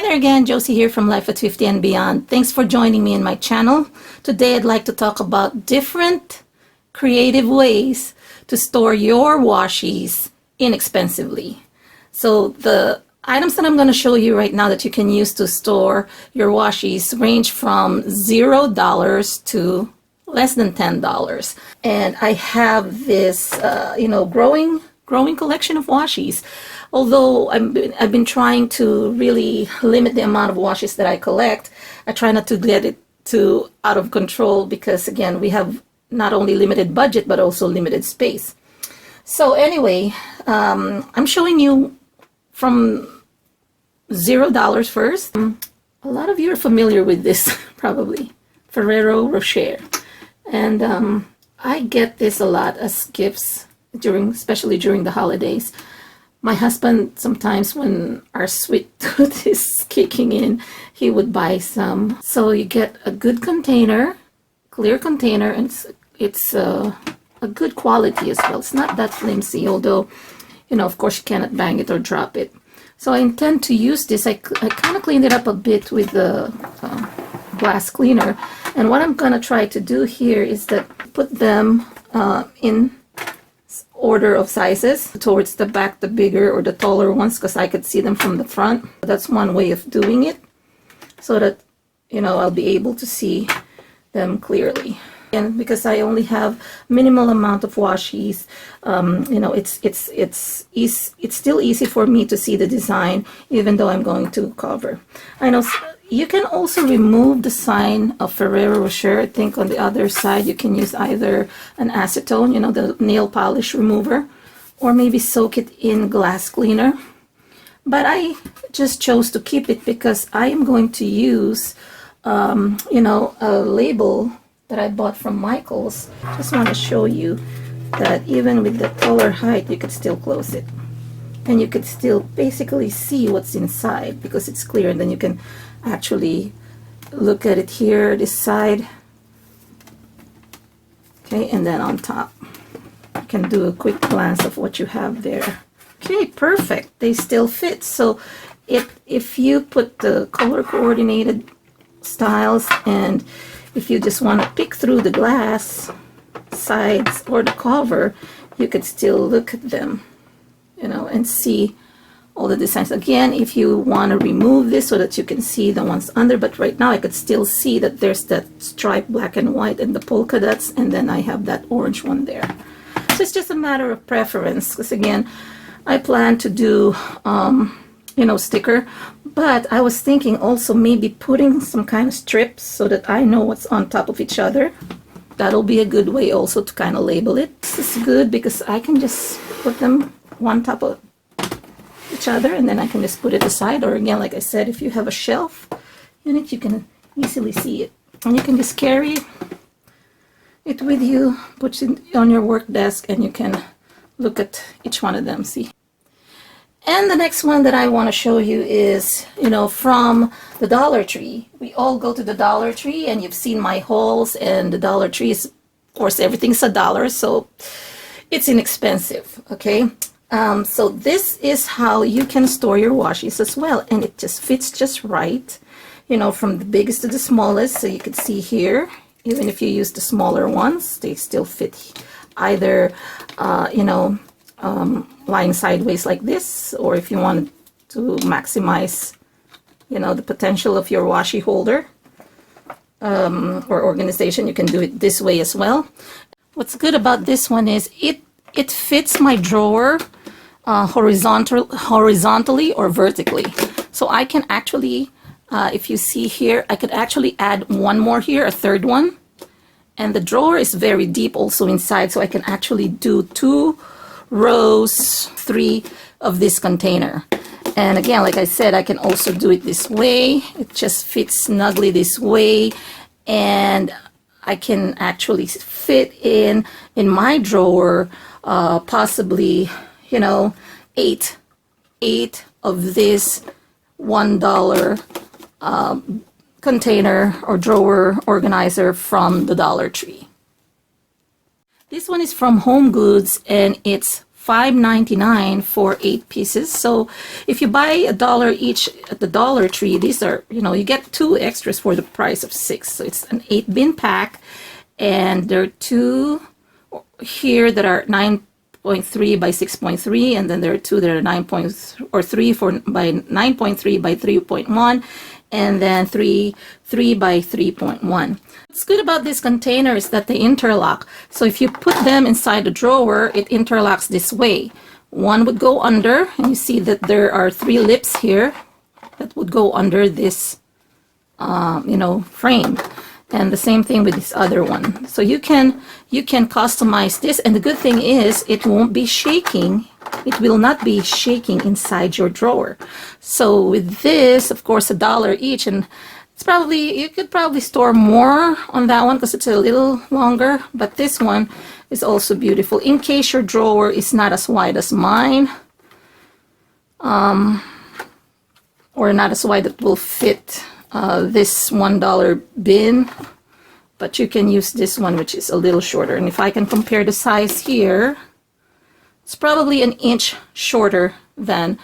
there again, Josie here from Life at 50 and Beyond. Thanks for joining me in my channel. Today I'd like to talk about different creative ways to store your washies inexpensively. So the items that I'm going to show you right now that you can use to store your washies range from $0 to less than $10. And I have this, growing collection of washies. Although I've been trying to really limit the amount of washes that I collect, I try not to get it too out of control because, again, we have not only limited budget but also limited space. So anyway, I'm showing you from $0 first. A lot of you are familiar with this probably, Ferrero Rocher. And I get this a lot as gifts, especially during the holidays. My husband, sometimes when our sweet tooth is kicking in, he would buy some. So you get a good container, clear container, and it's a good quality as well. It's not that flimsy, although, of course you cannot bang it or drop it. So I intend to use this. I kind of cleaned it up a bit with the glass cleaner. And what I'm going to try to do here is that put them in order of sizes, towards the back, the bigger or the taller ones, because I could see them from the front. That's one way of doing it, so that I'll be able to see them clearly. And because I only have minimal amount of washies, it's still easy for me to see the design, even though I'm going to cover. I know you can also remove the sign of Ferrero Rocher. I think on the other side you can use either an acetone, the nail polish remover, or maybe soak it in glass cleaner. But I just chose to keep it because I am going to use, a label that I bought from Michael's. Just want to show you that even with the taller height, you could still close it. And you could still basically see what's inside because it's clear, and then you can actually look at it here, this side. Okay, and then on top you can do a quick glance of what you have there. Okay, perfect. They still fit. So if you put the color coordinated styles, and if you just want to pick through the glass sides or the cover, you could still look at them, and see all the designs. Again, if you want to remove this so that you can see the ones under, but right now I could still see that there's that stripe black and white and the polka dots, and then I have that orange one there. So it's just a matter of preference, because again, I plan to do sticker, but I was thinking also maybe putting some kind of strips so that I know what's on top of each other. That'll be a good way also to kind of label it. This is good because I can just put them one top of each other, and then I can just put it aside. Or again, like I said, if you have a shelf in it, you can easily see it, and you can just carry it with you, put it on your work desk, and you can look at each one of them, see. And the next one that I want to show you is, from the Dollar Tree. We all go to the Dollar Tree, and you've seen my hauls, and the Dollar Tree is, of course, everything's $1, so it's inexpensive, okay? So this is how you can store your washies as well, and it just fits just right, from the biggest to the smallest. So you can see here, even if you use the smaller ones, they still fit either, lying sideways like this, or if you want to maximize, the potential of your washi holder or organization, you can do it this way as well. What's good about this one is it fits my drawer horizontally or vertically. So I can actually, if you see here, I could actually add one more here, a third one. And the drawer is very deep also inside, so I can actually do 2 rows, 3 of this container. And again, like I said, I can also do it this way. It just fits snugly this way, and I can actually fit in my drawer possibly, 8 of this $1 container or drawer organizer from the Dollar Tree. This one is from Homegoods, and it's $5.99 for 8 pieces. So if you buy $1 each at the Dollar Tree, these are, you know, you get 2 extras for the price of 6. So it's an 8 bin pack, and there are 2 here that are 9.3 by 6.3, and then there are 2 that are 3 by 9.3 by 3.1, and then 3 by 3.1. What's good about this container is that they interlock. So if you put them inside the drawer, it interlocks this way. One would go under, and you see that there are 3 lips here that would go under this, you know, frame. And the same thing with this other one. So you can customize this, and the good thing is it won't be shaking. It will not be shaking inside your drawer. So with this, of course, $1 each, and it's probably, you could probably store more on that one because it's a little longer, but this one is also beautiful in case your drawer is not as wide as mine, or not as wide that will fit this $1 bin, but you can use this one, which is a little shorter. And if I can compare the size here, it's probably an inch shorter than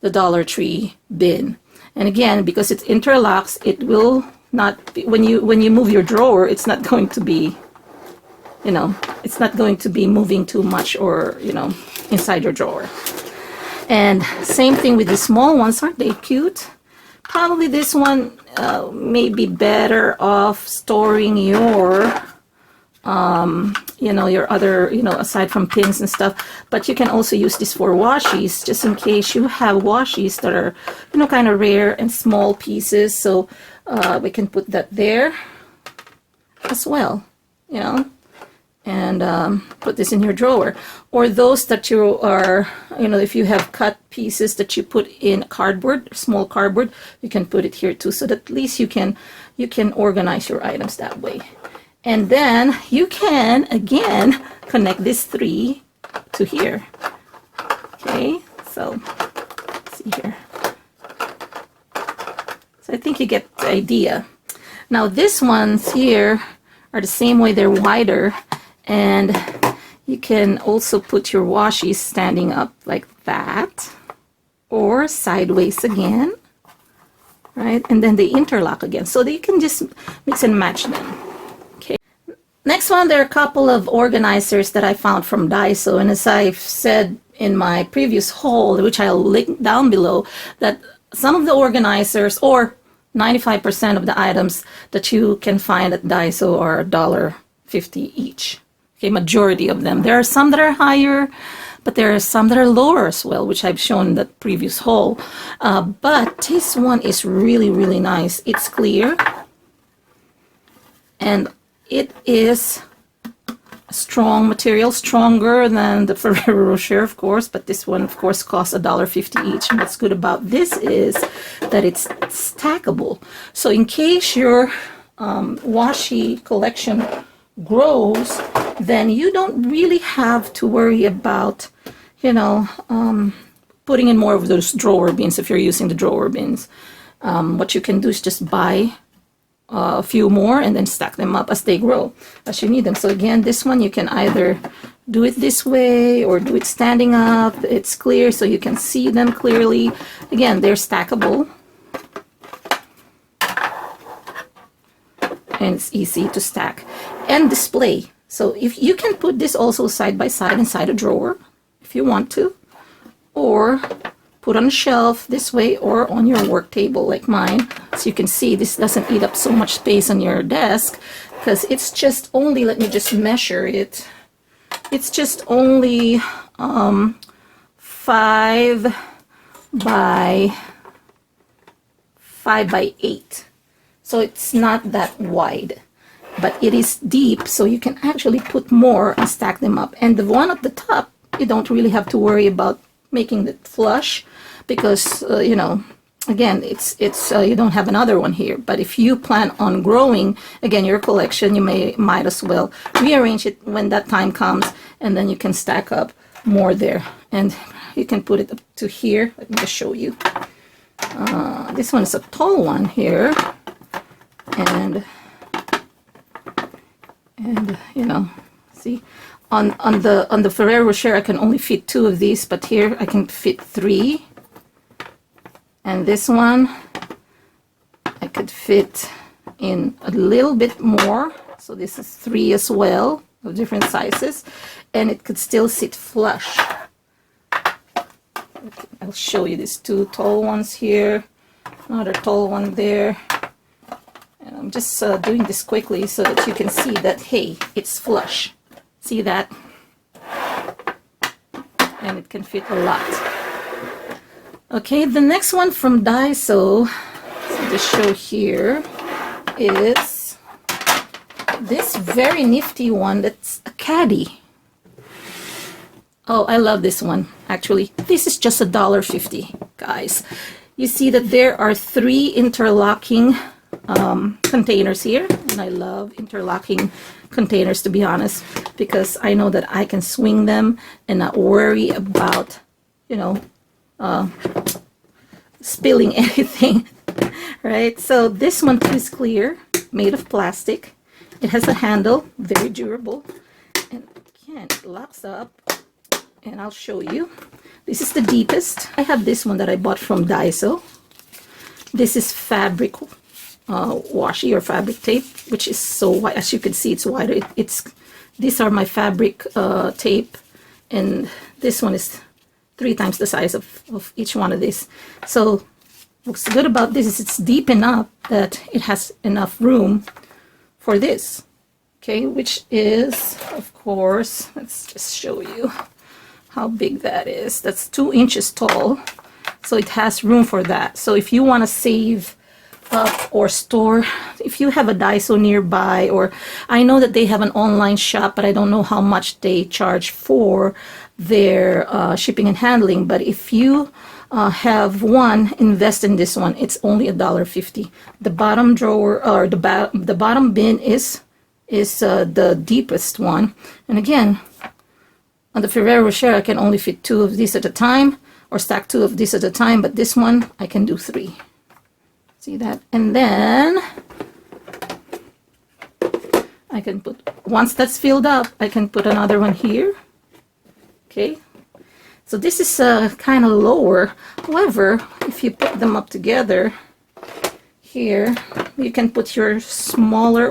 the Dollar Tree bin. And again, because it interlocks, it will not be, when you move your drawer, it's not going to be, you know, it's not going to be moving too much, or, you know, inside your drawer. And same thing with the small ones. Aren't they cute? Probably this one may be better off storing your you know, your other, you know, aside from pins and stuff. But you can also use this for washies, just in case you have washies that are, you know, kind of rare and small pieces. So we can put that there as well, you know, and put this in your drawer. Or those that you are, you know, if you have cut pieces that you put in cardboard, small cardboard, you can put it here too, so that at least you can organize your items that way. And then you can again connect this 3 to here. Okay, so let's see here. So I think you get the idea. Now these ones here are the same way, they're wider, and you can also put your washies standing up like that, or sideways again, right? And then they interlock again, so that you can just mix and match them. Okay. Next one, there are a couple of organizers that I found from Daiso, and as I've said in my previous haul, which I'll link down below, that some of the organizers, or 95% of the items that you can find at Daiso, are $1.50 each. Okay, majority of them. There are some that are higher, but there are some that are lower as well, which I've shown in the previous haul. But this one is really, really nice. It's clear, and it is a strong material, stronger than the Ferrero Rocher, of course, but this one, of course, costs $1.50 each. And what's good about this is that it's stackable. So in case your washi collection grows, then you don't really have to worry about, you know, putting in more of those drawer bins if you're using the drawer bins. What you can do is just buy a few more and then stack them up as they grow, as you need them. So again, this one you can either do it this way or do it standing up. It's clear, so you can see them clearly. Again, they're stackable, and it's easy to stack and display. So if you can put this also side by side inside a drawer if you want to, or put on a shelf this way, or on your work table like mine. So you can see this doesn't eat up so much space on your desk, because it's just only, let me just measure it, it's just only 5 by 8. So it's not that wide, but it is deep, so you can actually put more and stack them up. And the one at the top, you don't really have to worry about making it flush, because you know, again, it's you don't have another one here. But if you plan on growing again your collection, you might as well rearrange it when that time comes, and then you can stack up more there, and you can put it up to here. Let me just show you. This one is a tall one here, and you know, see, on the Ferrero Rocher I can only fit 2 of these, but here I can fit 3. And this one I could fit in a little bit more. So this is 3 as well, of different sizes, and it could still sit flush. Okay, I'll show you these 2 tall ones here, another tall one there. And I'm just doing this quickly so that you can see that, hey, it's flush. See that? And it can fit a lot. Okay, the next one from Daiso, so to show here, is this very nifty one that's a caddy. Oh, I love this one. Actually, this is just $1.50, guys. You see that there are 3 interlocking containers here, and I love interlocking containers, to be honest, because I know that I can swing them and not worry about, you know, spilling anything. Right? So this one too is clear, made of plastic. It has a handle, very durable, and again, it locks up. And I'll show you. This is the deepest. I have this one that I bought from Daiso. This is fabric washi or fabric tape, which is so wide. As you can see, it's wider. These are my fabric tape, and this one is 3 times the size of each one of these. So what's good about this is it's deep enough that it has enough room for this. Okay, which is, of course, let's just show you how big that is. That's 2 inches tall, so it has room for that. So if you want to save up or store, if you have a Daiso nearby, or I know that they have an online shop, but I don't know how much they charge for their shipping and handling. But if you have one, invest in this one. It's only $1.50. The bottom drawer, or the bottom bin is the deepest one. And again, on the Ferrero Rocher, I can only fit 2 of these at a time, or stack 2 of these at a time, but this one, I can do 3. See that? And then I can put, once that's filled up, I can put another one here. Okay. So this is kind of lower. However, if you put them up together here, you can put your smaller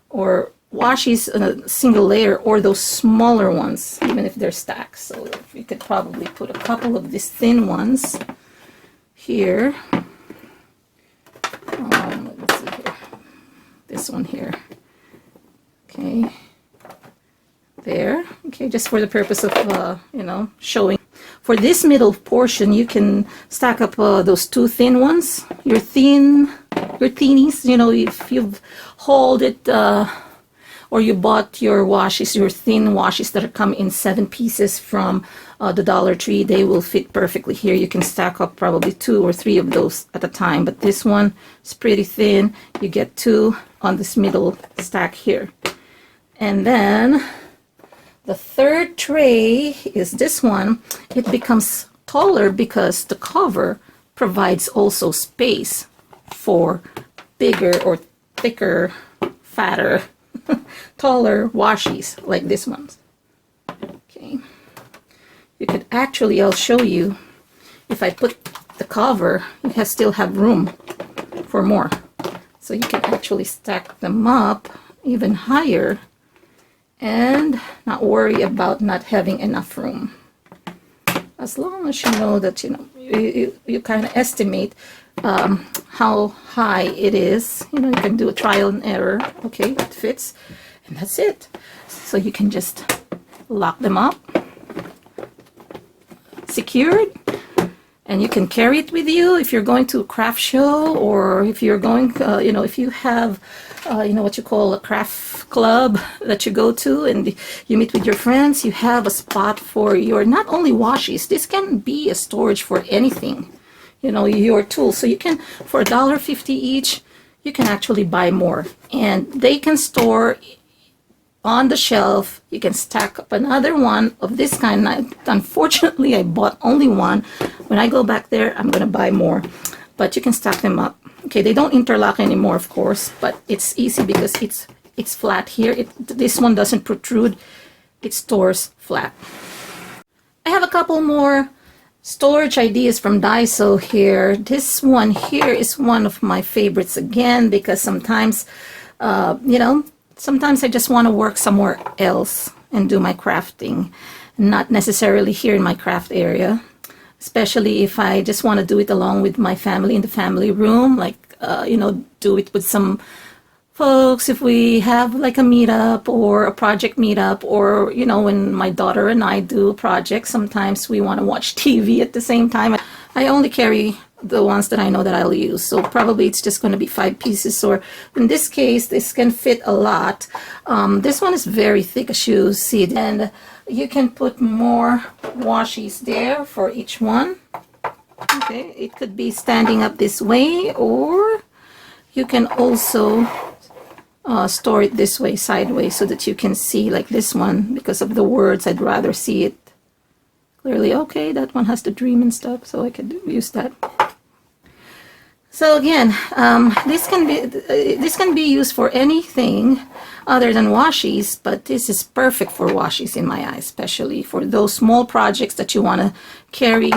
or washi's in a single layer, or those smaller ones, even if they're stacked. So you could probably put a couple of these thin ones here. Let's see here. This one here. Okay. There. Okay, just for the purpose of, you know, showing. For this middle portion, you can stack up those 2 thin ones. Your thinnies, you know, if you've hauled it, or you bought your washes, your thin washes that come in 7 pieces from the Dollar Tree, they will fit perfectly here. You can stack up probably 2 or 3 of those at a time, but this one is pretty thin. You get 2 on this middle stack here. And then the third tray is this one. It becomes taller because the cover provides also space for bigger or thicker, fatter, taller washies like this one. Okay, you could actually, I'll show you, if I put the cover, it has still have room for more, so you can actually stack them up even higher and not worry about not having enough room, as long as you know that, you know, you kind of estimate how high it is. You know, you can do a trial and error. Okay, it fits, and that's it. So you can just lock them up, secured, and you can carry it with you if you're going to a craft show, or if you're going, you know, if you have, you know, what you call a craft club that you go to and you meet with your friends, you have a spot for your, not only washies, this can be a storage for anything, you know, your tools. So you can, for $1.50 each, you can actually buy more, and they can store on the shelf. You can stack up another one of this kind. Unfortunately, I bought only one. When I go back there, I'm going to buy more, but you can stack them up. Okay, they don't interlock anymore, of course, but it's easy because it's flat here. This one doesn't protrude it stores flat. I have a couple more storage ideas from Daiso here. This one here is one of my favorites again, because sometimes, you know, sometimes I just want to work somewhere else and do my crafting, not necessarily here in my craft area, especially if I just want to do it along with my family in the family room, like, you know, do it with some folks if we have like a meetup or a project meetup, or, you know, when my daughter and I do projects, sometimes we want to watch TV at the same time. I only carry the ones that I know that I'll use, so probably it's just going to be 5 pieces, or in this case this can fit a lot. This one is very thick, as you see, and you can put more washies there for each one. Okay, it could be standing up this way, or you can also store it this way, sideways, so that you can see, like this one, because of the words, I'd rather see it clearly. Okay, that one has the dream and stuff, so I could use that. So again, this can be used for anything other than washies, but this is perfect for washies in my eyes, especially for those small projects that you want to carry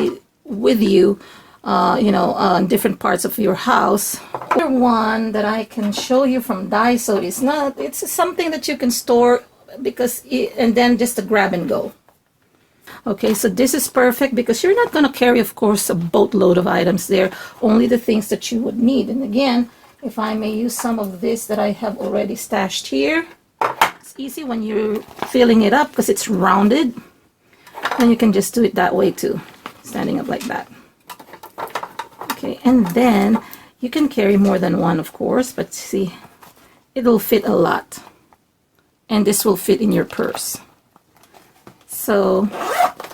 with you, you know, in different parts of your house. Another one that I can show you from Daiso is it's something that you can store, because and then just a grab and go. Okay, so this is perfect because you're not going to carry, of course, a boatload of items there, only the things that you would need. And again, if I may use some of this that I have already stashed here, it's easy when you're filling it up because it's rounded. And you can just do it that way too, standing up like that. Okay, and then you can carry more than one, of course, but see, it'll fit a lot. And this will fit in your purse. So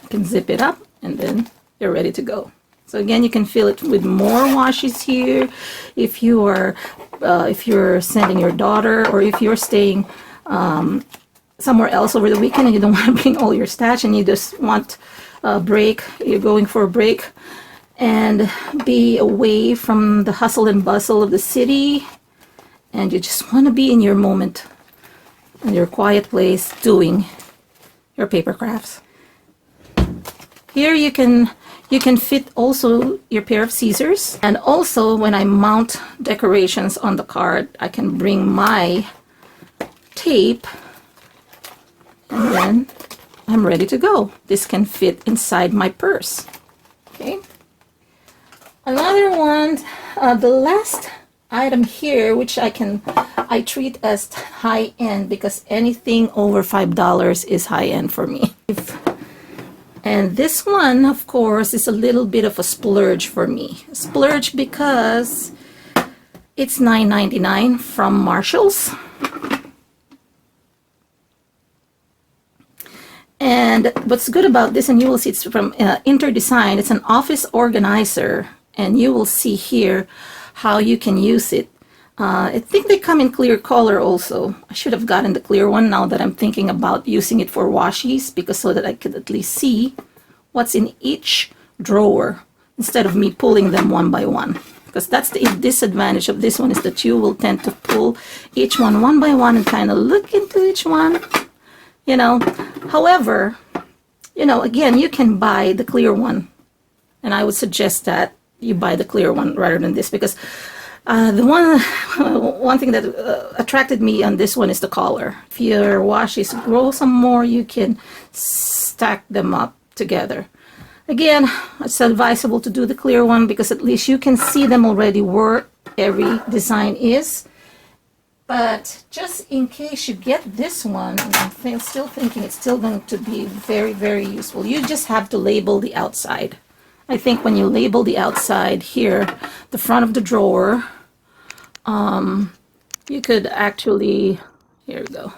you can zip it up and then you're ready to go. So again, you can fill it with more washes here. If you are, if you're sending your daughter, or if you're staying somewhere else over the weekend and you don't want to bring all your stash and you just want a break, you're going for a break and be away from the hustle and bustle of the city, and you just want to be in your moment, in your quiet place, doing your paper crafts. Here you can fit also your pair of scissors, and also when I mount decorations on the card, I can bring my tape, and then I'm ready to go. This can fit inside my purse. Okay. Another one, the last item here, which I treat as high-end, because anything over $5 is high-end for me. And this one, of course, is a little bit of a splurge for me. Splurge because it's $9.99 from Marshall's. And what's good about this, and you will see it's from Interdesign, it's an office organizer, and you will see here how you can use it. I think they come in clear color also. I should have gotten the clear one now that I'm thinking about using it for washies, because so that I could at least see what's in each drawer instead of me pulling them one by one. Because that's the disadvantage of this one, is that you will tend to pull each one by one and kind of look into each one, you know. However, you know, again, you can buy the clear one, and I would suggest that you buy the clear one rather than this, because one thing that attracted me on this one is the color. If your washies grow some more, you can stack them up together. Again, it's advisable to do the clear one, because at least you can see them already where every design is. But just in case you get this one, I'm still thinking it's still going to be very, very useful. You just have to label the outside. I think when you label the outside here, the front of the drawer, you could actually, here we go.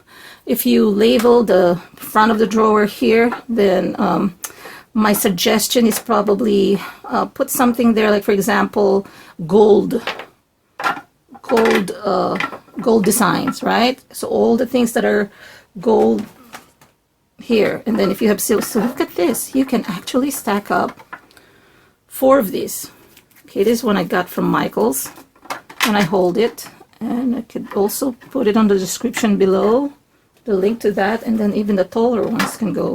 If you label the front of the drawer here, then my suggestion is probably put something there, like for example, gold designs, right? So all the things that are gold here, and then if you have silver, so look at this, you can actually stack up 4 of these. Okay, this one I got from Michael's, and I hold it, and I could also put it on the description below, the link to that, and then even the taller ones can go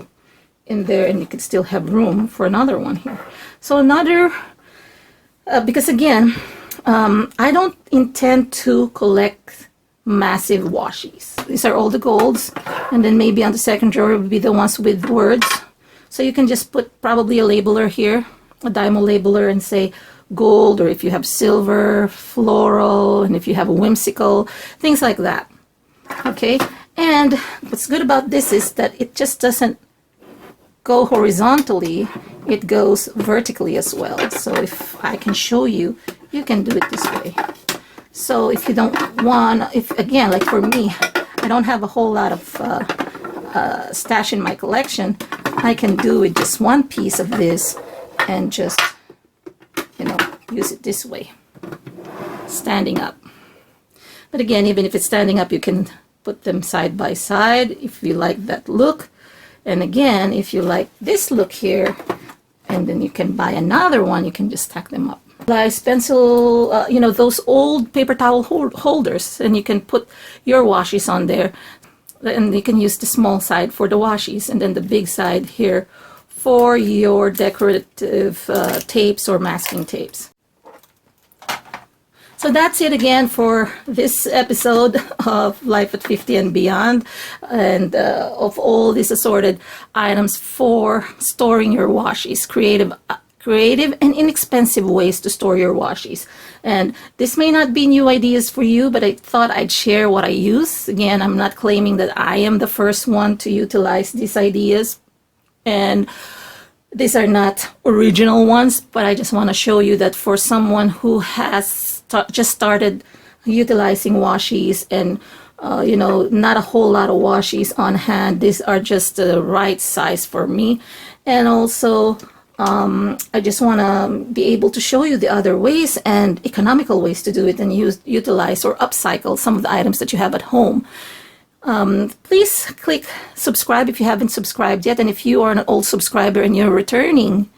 in there, and you could still have room for another one here. So another, because again, I don't intend to collect massive washies. These are all the golds, and then maybe on the second drawer would be the ones with words. So you can just put probably a labeler here, a Dymo labeler, and say gold, or if you have silver, floral, and if you have a whimsical, things like that. Okay, and what's good about this is that it just doesn't go horizontally, it goes vertically as well. So if I can show you, you can do it this way. So if you don't want, if again, like for me, I don't have a whole lot of stash in my collection, I can do with just one piece of this and just, you know, use it this way, standing up. But again, even if it's standing up, you can put them side by side if you like that look. And again, if you like this look here, and then you can buy another one, you can just stack them up. Nice pencil, you know, those old paper towel holders, and you can put your washies on there, and you can use the small side for the washies, and then the big side here for your decorative tapes or masking tapes. So that's it again for this episode of Life at 50 and Beyond, and of all these assorted items for storing your washies, creative and inexpensive ways to store your washies. And this may not be new ideas for you, but I thought I'd share what I use. Again, I'm not claiming that I am the first one to utilize these ideas, and these are not original ones, but I just want to show you that for someone who has just started utilizing washies and you know, not a whole lot of washies on hand, these are just the right size for me. And also I just want to be able to show you the other ways and economical ways to do it and utilize or upcycle some of the items that you have at home. Please click subscribe if you haven't subscribed yet, and if you are an old subscriber and you're returning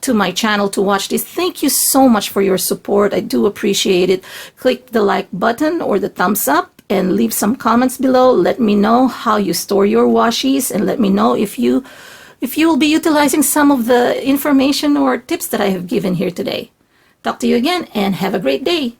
to my channel to watch this, thank you so much for your support. I do appreciate it. Click the like button or the thumbs up and leave some comments below. Let me know how you store your washies, and let me know if you will be utilizing some of the information or tips that I have given here today. Talk to you again, and have a great day.